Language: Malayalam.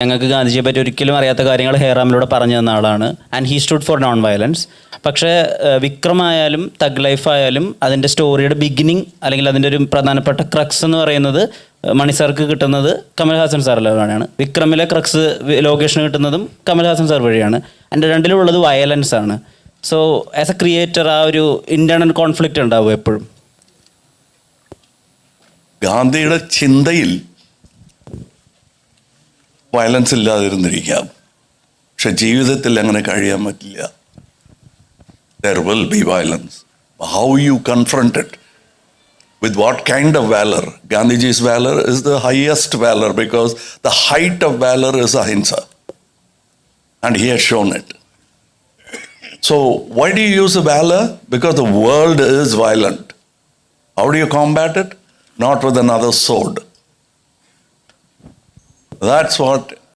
ഞങ്ങൾക്ക് ഗാന്ധിജിയെ പറ്റി ഒരിക്കലും അറിയാത്ത കാര്യങ്ങൾ ഹേറാമിലൂടെ പറഞ്ഞു തന്ന ആളാണ്. And he stood four non violence. പക്ഷേ വിക്രമായാലും തഗ് ലൈഫ് ആയാലും അതിൻ്റെ സ്റ്റോറിയുടെ ബിഗിനിങ് അല്ലെങ്കിൽ അതിൻ്റെ ഒരു പ്രധാനപ്പെട്ട ക്രക്സ് എന്ന് പറയുന്നത് മണി സാർക്ക് കിട്ടുന്നത് കമൽഹാസൻ സാറിലാണ്. വിക്രമിലെ ക്രക്സ് ലോകേഷിന് കിട്ടുന്നതും കമൽഹാസൻ സാർ വഴിയാണ്. എൻ്റെ രണ്ടിലുള്ളത് വയലൻസ് ആണ്. സോ ആസ് എ ക്രിയേറ്റർ ആ ഒരു ഇൻറ്റേർണൽ കോൺഫ്ലിക്റ്റ് ഉണ്ടാവും എപ്പോഴും. ഗാന്ധിയുടെ ചിന്തയിൽ വയലൻസ് ഇല്ലാതിരുന്നിരിക്കാം, പക്ഷെ ജീവിതത്തിൽ അങ്ങനെ കഴിയാൻ പറ്റില്ല. There will be violence. How you confront it, with what kind of valor? Gandhiji's valor is the highest valor because the height of valor is ahimsa, and he has shown it. So why do you use the valor? Because the world is violent. How do you combat it? Not with another sword. That's what